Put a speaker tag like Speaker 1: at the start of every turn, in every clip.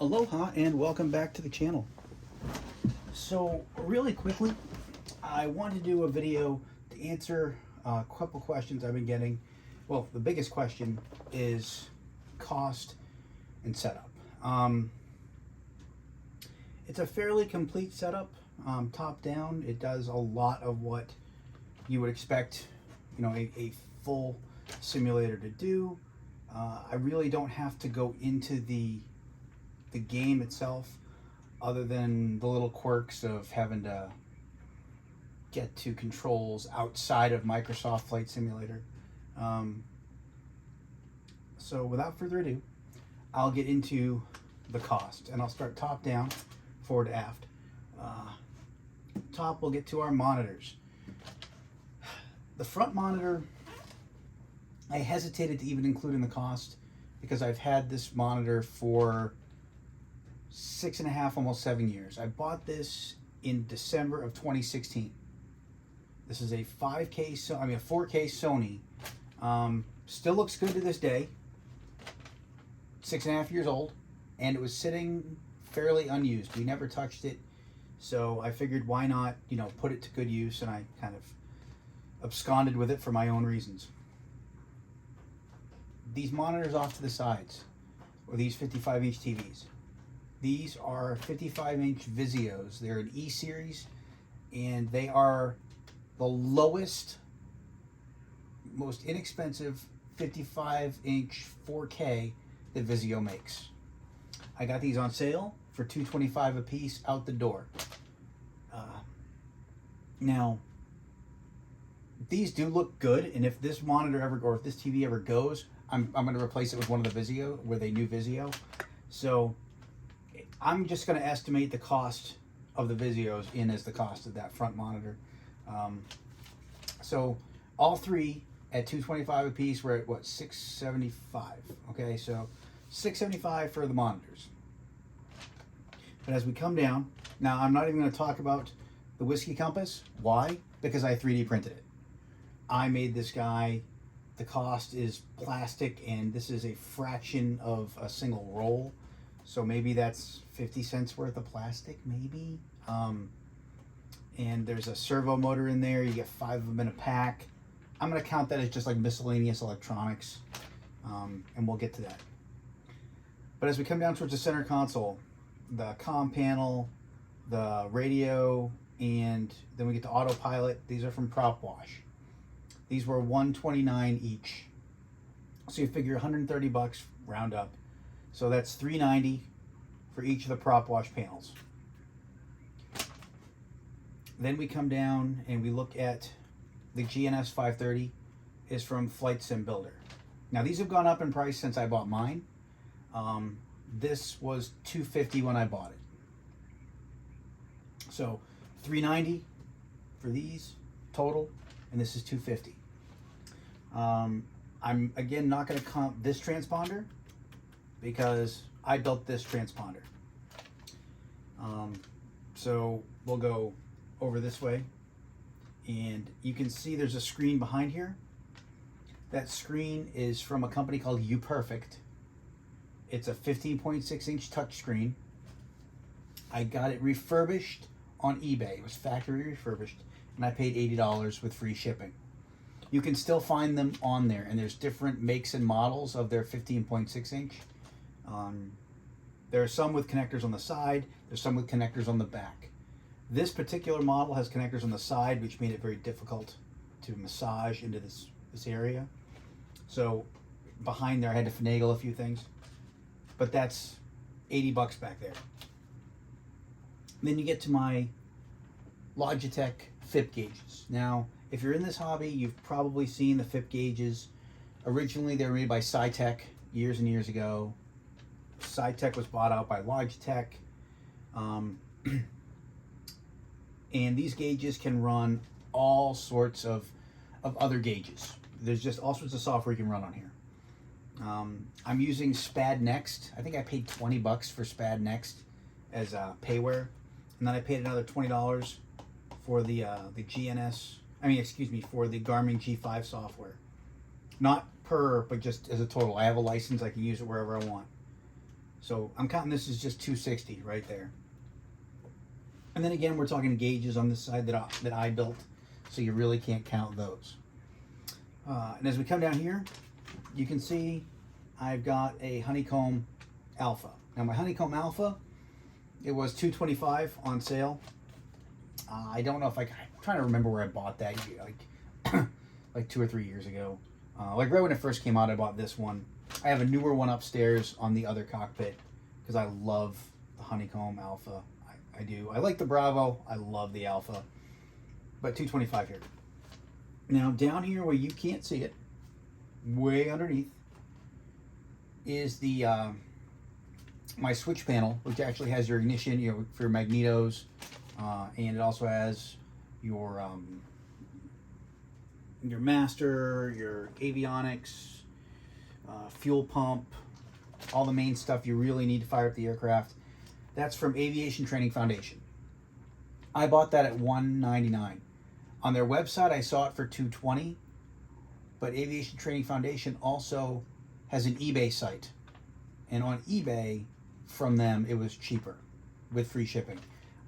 Speaker 1: Aloha and welcome back to the channel. So really quickly, I want to do a video to answer a couple questions I've been getting. Well, the biggest question is cost and setup. It's a fairly complete setup, top down. It does a lot of what you would expect, a full simulator to do. I really don't have to go into the game itself, other than the little quirks of having to get to controls outside of Microsoft Flight Simulator. So without further ado, I'll get into the cost, and I'll start top down, forward to aft. Top, we'll get to our monitors. The front monitor, I hesitated to even include in the cost because I've had this monitor for 6.5, almost 7 years. I bought this in December of 2016. This is a 4K Sony. Still looks good to this day. 6.5 years old, and it was sitting fairly unused. We never touched it, so I figured why not, put it to good use, and I kind of absconded with it for my own reasons. These monitors off to the sides, or these 55-inch TVs. These are 55-inch Vizios. They're an E-series, and they are the lowest, most inexpensive 55-inch 4K that Vizio makes. I got these on sale for $225 a piece out the door. Now, these do look good, and if this monitor ever, or if this TV ever goes, I'm going to replace it with one of the Vizio, with a new Vizio. So I'm just going to estimate the cost of the Vizios in as the cost of that front monitor. So all three at $225 a piece, we're at what, $675. Okay, so $675 for the monitors. But as we come down, now I'm not even going to talk about the Whiskey Compass. Why? Because I 3D printed it. I made this guy. The cost is plastic, and this is a fraction of a single roll. So maybe that's 50 cents worth of plastic, maybe. And there's a servo motor in there. You get 5 of them in a pack. I'm going to count that as just like miscellaneous electronics, and we'll get to that. But as we come down towards the center console, the comm panel, the radio, and then we get to autopilot. These are from Prop Wash. These were $129 each. So you figure $130 round up. So that's $390 for each of the Prop Wash panels. Then we come down and we look at the GNS 530 is from Flight Sim Builder. Now these have gone up in price since I bought mine. This was $250 when I bought it. So $390 for these total, and this is $250. I'm again not going to count this transponder because I built this transponder. So we'll go over this way, and you can see there's a screen behind here. That screen is from a company called UPerfect. It's a 15.6-inch touchscreen. I got it refurbished on eBay. It was factory refurbished, and I paid $80 with free shipping. You can still find them on there, and there's different makes and models of their 15.6-inch. There are some with connectors on the side. There's some with connectors on the back. This particular model has connectors on the side, which made it very difficult to massage into this area. So behind there, I had to finagle a few things. But that's $80 back there. Then you get to my Logitech FIP gauges. Now, if you're in this hobby, you've probably seen the FIP gauges. Originally, they were made by Cytec years and years ago. Cytec was bought out by Logitech. And these gauges can run all sorts of other gauges. There's just all sorts of software you can run on here. I'm using SPAD Next. I think I paid $20 for SPAD Next as payware. And then I paid another $20 for the for the Garmin G5 software. Not per, but just as a total. I have a license, I can use it wherever I want. So I'm counting this as just 260 right there. And then again, we're talking gauges on this side that I built, so you really can't count those. And as we come down here, you can see I've got a Honeycomb Alpha. Now my Honeycomb Alpha, it was $225 on sale. I don't know if I'm trying to remember where I bought that, like 2 or 3 years ago. Like right when it first came out, I bought this one. I have a newer one upstairs on the other cockpit because I love the Honeycomb Alpha. I do. I like the Bravo. I love the Alpha. But $225 here. Now down here where you can't see it, way underneath, is the my switch panel, which actually has your ignition, for your magnetos, and it also has your master, your avionics, fuel pump, all the main stuff you really need to fire up the aircraft. That's from Aviation Training Foundation. I bought that at $199. On their website, I saw it for $220, but Aviation Training Foundation also has an eBay site, and on eBay from them it was cheaper with free shipping.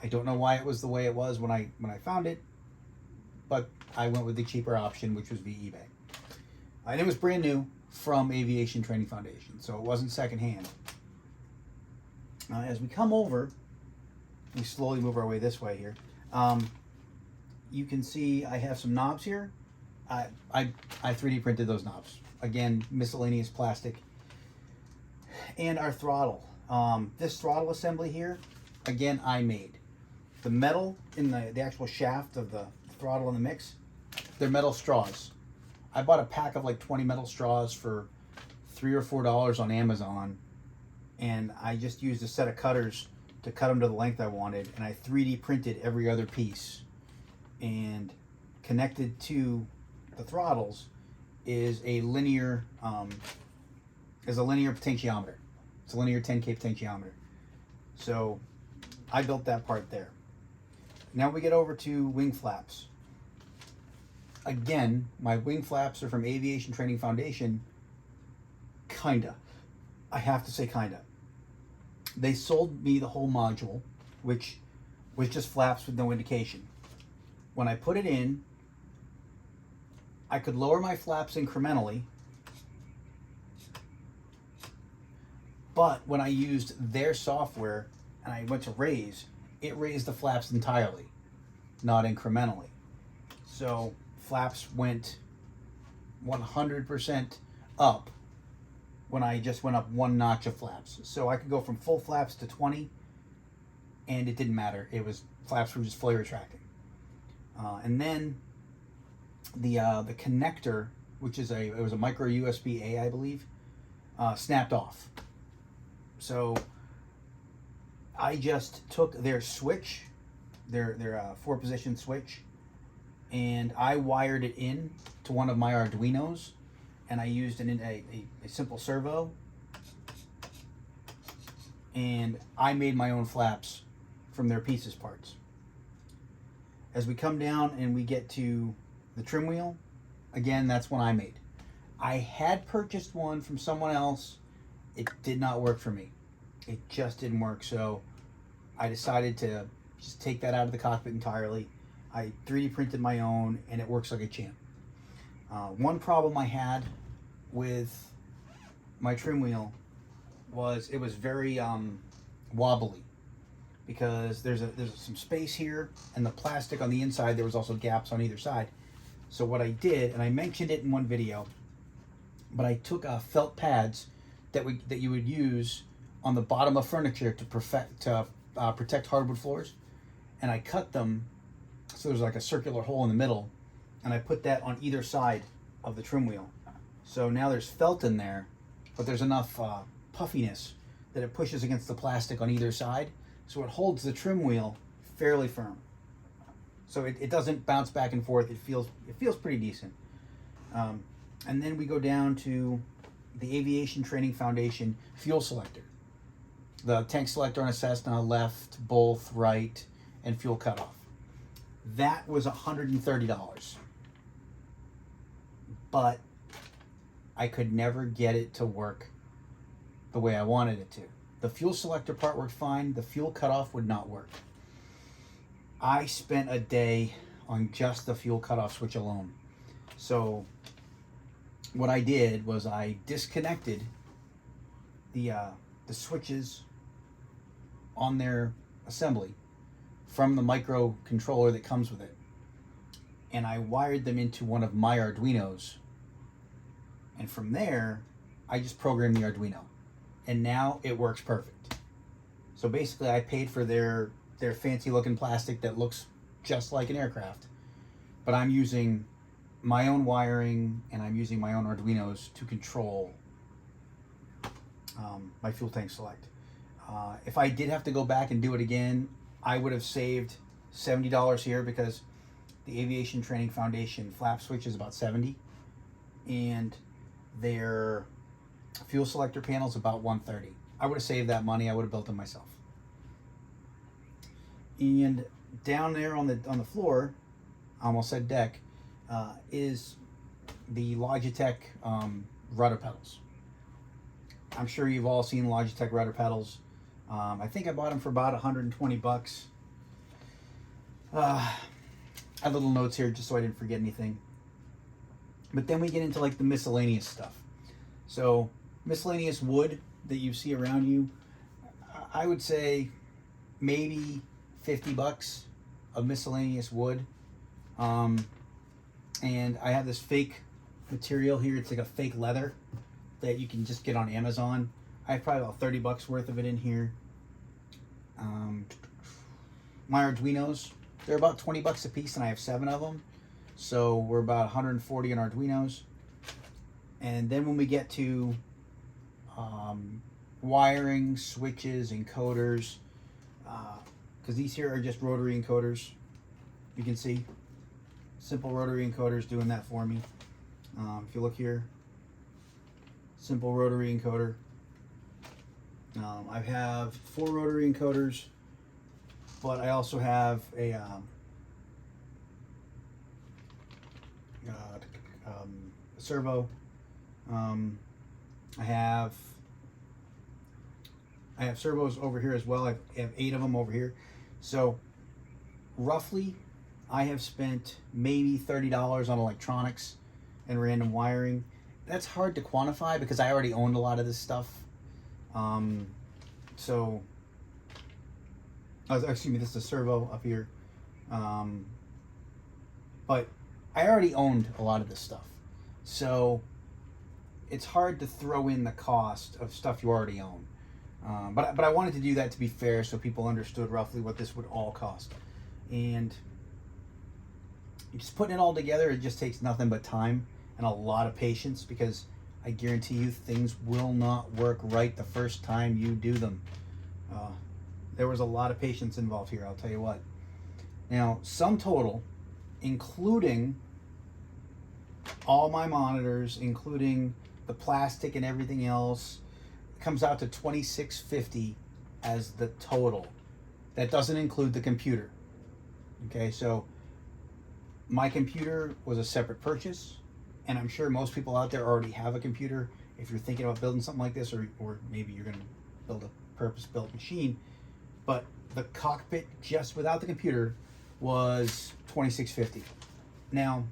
Speaker 1: I don't know why it was the way it was when I found it, but I went with the cheaper option, which was via eBay. And it was brand new from Aviation Training Foundation, so it wasn't secondhand. As we come over, we slowly move our way this way here. You can see I have some knobs here. I 3D printed those knobs. Again, miscellaneous plastic. And our throttle. This throttle assembly here, again, I made. The metal in the actual shaft of the throttle in the mix, they're metal straws. I bought a pack of like 20 metal straws for $3 or $4 on Amazon, and I just used a set of cutters to cut them to the length I wanted, and I 3D printed every other piece. And connected to the throttles is a linear potentiometer. It's a linear 10K potentiometer. So I built that part there. Now we get over to wing flaps. Again, my wing flaps are from Aviation Training Foundation. Kinda. I have to say kinda. They sold me the whole module, which was just flaps with no indication. When I put it in, I could lower my flaps incrementally, but when I used their software and I went to raise, it raised the flaps entirely, not incrementally. So flaps went 100% up when I just went up one notch of flaps. So I could go from full flaps to 20, and it didn't matter. Flaps were just fully retracting. And then the connector, which it was a micro USB A, I believe, snapped off. So I just took their switch, their 4-position switch, and I wired it in to one of my Arduinos, and I used a simple servo, and I made my own flaps from their pieces parts. As we come down and we get to the trim wheel, again, that's one I made. I had purchased one from someone else. It did not work for me. It just didn't work, so I decided to just take that out of the cockpit entirely. I 3D printed my own, and it works like a champ. One problem I had with my trim wheel was it was very wobbly, because there's some space here, and the plastic on the inside, there was also gaps on either side. So what I did, and I mentioned it in one video, but I took felt pads that you would use on the bottom of furniture to protect hardwood floors, and I cut them so there's like a circular hole in the middle, and I put that on either side of the trim wheel. So now there's felt in there, but there's enough puffiness that it pushes against the plastic on either side, so it holds the trim wheel fairly firm. So it doesn't bounce back and forth. It feels pretty decent. And then we go down to the Aviation Training Foundation fuel selector. The tank selector on a Cessna, left, both, right, and fuel cutoff. That was $130. But I could never get it to work the way I wanted it to. The fuel selector part worked fine. The fuel cutoff would not work. I spent a day on just the fuel cutoff switch alone. So what I did was I disconnected the switches on their assembly from the microcontroller that comes with it, and I wired them into one of my Arduinos, and from there I just programmed the Arduino, and now it works perfect. So basically I paid for their fancy looking plastic that looks just like an aircraft, but I'm using my own wiring and I'm using my own Arduinos to control my fuel tank select. If I did have to go back and do it again, I would have saved $70 here, because the Aviation Training Foundation flap switch is about $70, and their fuel selector panel is about $130. I would have saved that money. I would have built them myself. And down there on the floor, I almost said deck, is the Logitech rudder pedals. I'm sure you've all seen Logitech rudder pedals. I think I bought them for about 120 bucks. I have little notes here just so I didn't forget anything. But then we get into like the miscellaneous stuff. So miscellaneous wood that you see around you, I would say maybe 50 bucks of miscellaneous wood. And I have this fake material here. It's like a fake leather that you can just get on Amazon. I have probably about 30 bucks worth of it in here. My Arduinos, they're about 20 bucks a piece, and I have 7 of them. So we're about 140 on Arduinos. And then when we get to wiring, switches, encoders, because these here are just rotary encoders. You can see simple rotary encoders doing that for me. If you look here, simple rotary encoder. I have 4 rotary encoders, but I also have a servo. I have servos over here as well. I have 8 of them over here. So roughly, I have spent maybe $30 on electronics and random wiring. That's hard to quantify because I already owned a lot of this stuff. Excuse me, this is a servo up here. But I already owned a lot of this stuff. So it's hard to throw in the cost of stuff you already own. But I wanted to do that to be fair, so people understood roughly what this would all cost. And just putting it all together, it just takes nothing but time and a lot of patience, because I guarantee you things will not work right the first time you do them. There was a lot of patience involved here, I'll tell you what. Now, sum total, including all my monitors, including the plastic and everything else, comes out to $26.50 as the total. That doesn't include the computer. Okay, so my computer was a separate purchase, and I'm sure most people out there already have a computer. If you're thinking about building something like this, or maybe you're going to build a purpose-built machine, but the cockpit just without the computer was $26.50. Now,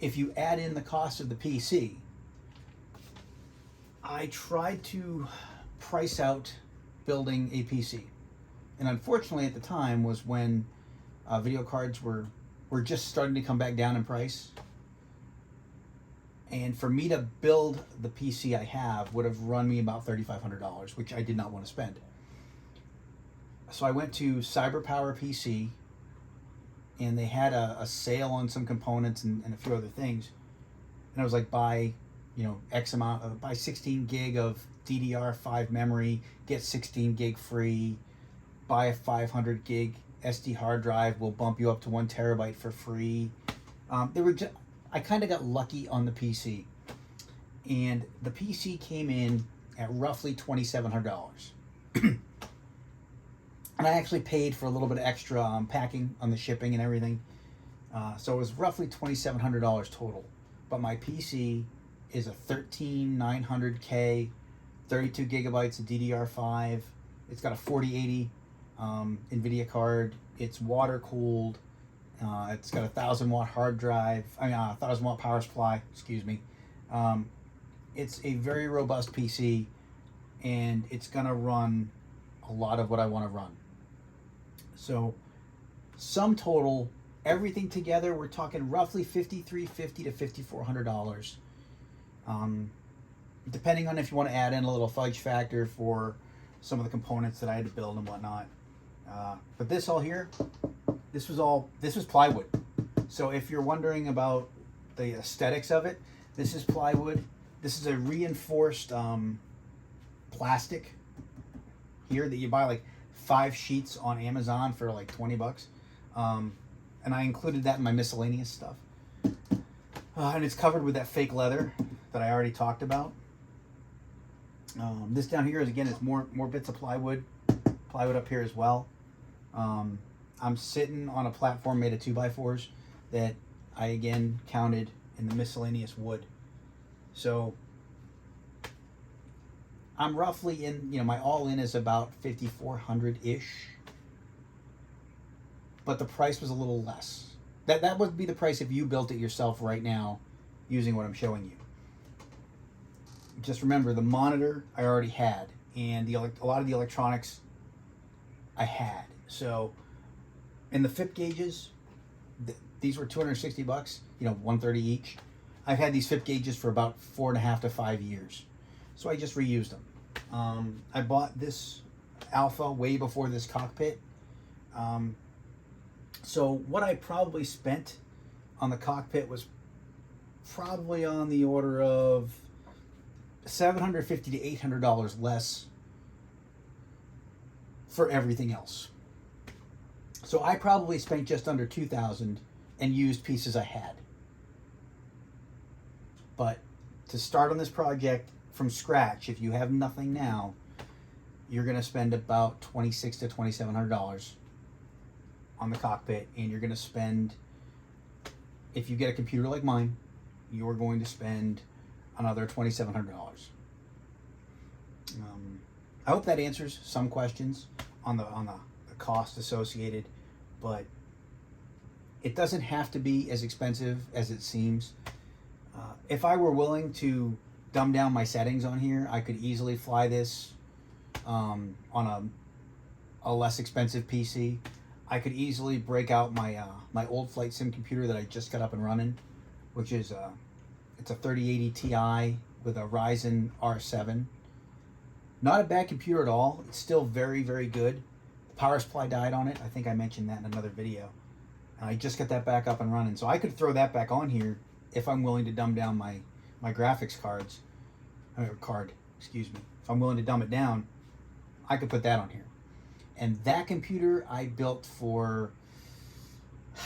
Speaker 1: if you add in the cost of the PC, I tried to price out building a PC, and unfortunately at the time was when video cards were just starting to come back down in price. And for me to build the PC I have would have run me about $3,500, which I did not want to spend. So I went to CyberPower PC, and they had a sale on some components and a few other things. And I was like, buy X amount, buy 16 gig of DDR5 memory, get 16 gig free, buy a 500 gig SD hard drive, will bump you up to 1 terabyte for free. I kind of got lucky on the PC, and the PC came in at roughly $2,700. And I actually paid for a little bit of extra packing on the shipping and everything. So it was roughly $2,700 total. But my PC is a 13900K 32 gigabytes of DDR5. It's got a 4080 NVIDIA card. It's water cooled. It's got a 1,000-watt hard drive. 1,000-watt power supply. Excuse me. It's a very robust PC, and it's gonna run a lot of what I want to run. So, sum total, everything together, we're talking roughly $5,350 to $5,400. Depending on if you want to add in a little fudge factor for some of the components that I had to build and whatnot. But this all here, this was plywood. So if you're wondering about the aesthetics of it, this is plywood. This is a reinforced plastic here that you buy like 5 sheets on Amazon for like $20. And I included that in my miscellaneous stuff. And it's covered with that fake leather that I already talked about. This down here is, again, it's more bits of plywood up here as well. I'm sitting on a platform made of 2x4s that I again counted in the miscellaneous wood. So I'm roughly in, my all-in is about $5,400-ish, but the price was a little less. That would be the price if you built it yourself right now using what I'm showing you. Just remember, the monitor I already had, and a lot of the electronics I had. So, in the FIP gauges, these were $260, $130 each. I've had these FIP gauges for about 4.5 to 5 years, so I just reused them. I bought this Alpha way before this Cockpit. So what I probably spent on the Cockpit was probably on the order of $750 to $800 less for everything else. So I probably spent just under $2,000 and used pieces I had. But to start on this project from scratch, if you have nothing now, you're going to spend about $2,600 to $2,700 on the Cockpit, and you're going to spend, if you get a computer like mine, you're going to spend another $2,700. I hope that answers some questions on the cost associated, but it doesn't have to be as expensive as it seems. If I were willing to dumb down my settings on here, I could easily fly this on a less expensive PC. I could easily break out my old flight sim computer that I just got up and running, which is it's a 3080 Ti with a Ryzen R7. Not a bad computer at all. It's still very, very good. The power supply died on it. I think I mentioned that in another video. And I just got that back up and running. So I could throw that back on here if I'm willing to dumb down my graphics card, excuse me. If I'm willing to dumb it down, I could put that on here. And that computer I built for,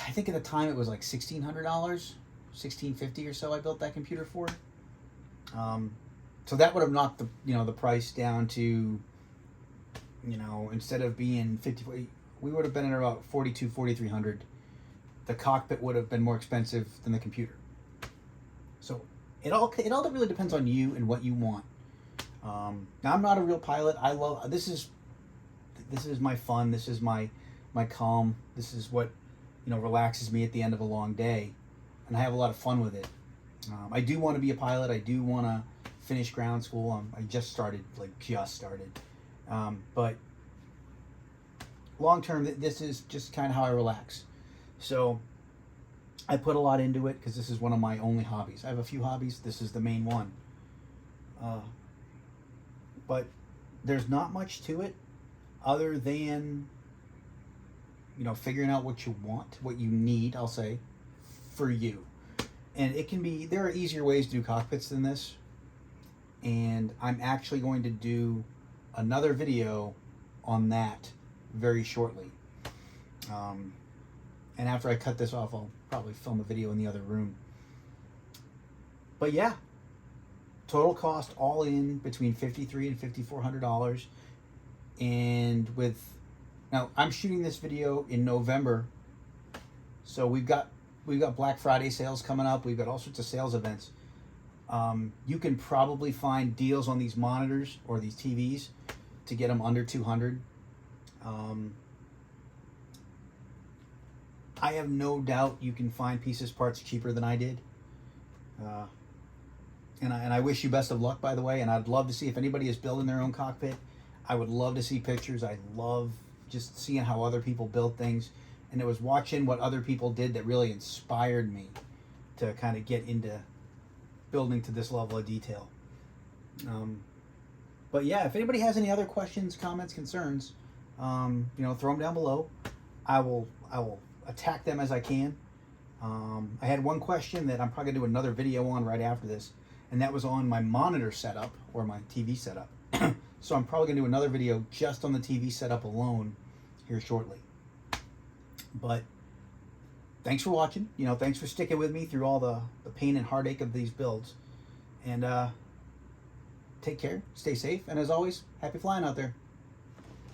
Speaker 1: I think at the time it was like $1,600, $1,650 or so I built that computer for. So that would have knocked the price down to, instead of being $50, we would have been at about $4,200, $4,300. The Cockpit would have been more expensive than the computer. So it all really depends on you and what you want. Now I'm not a real pilot. This is my fun. This is my calm. This is what relaxes me at the end of a long day, and I have a lot of fun with it. I do want to be a pilot. I do want to finish ground school. I just started, but long term, this is just kind of how I relax. So I put a lot into it because this is one of my only hobbies. I have a few hobbies. This is the main one. But there's not much to it other than, figuring out what you want, what you need, I'll say, for you. And there are easier ways to do cockpits than this. And I'm actually going to do another video on that very shortly. And after I cut this off, I'll probably film a video in the other room. But yeah, total cost all in between $5,300 and $5,400. And now I'm shooting this video in November, so we've got Black Friday sales coming up. We've got all sorts of sales events. You can probably find deals on these monitors or these TVs to get them under 200. I have no doubt you can find pieces, parts cheaper than I did. And I wish you best of luck, by the way. And I'd love to see if anybody is building their own cockpit. I would love to see pictures. I love just seeing how other people build things. And it was watching what other people did that really inspired me to kind of get into building to this level of detail. But yeah, if anybody has any other questions, comments, concerns, throw them down below. I will attack them as I can. I had one question that I'm probably gonna do another video on right after this, and that was on my monitor setup or my TV setup. So I'm probably gonna do another video just on the TV setup alone here shortly. But thanks for watching. Thanks for sticking with me through all the pain and heartache of these builds. And take care, stay safe, and as always, happy flying out there.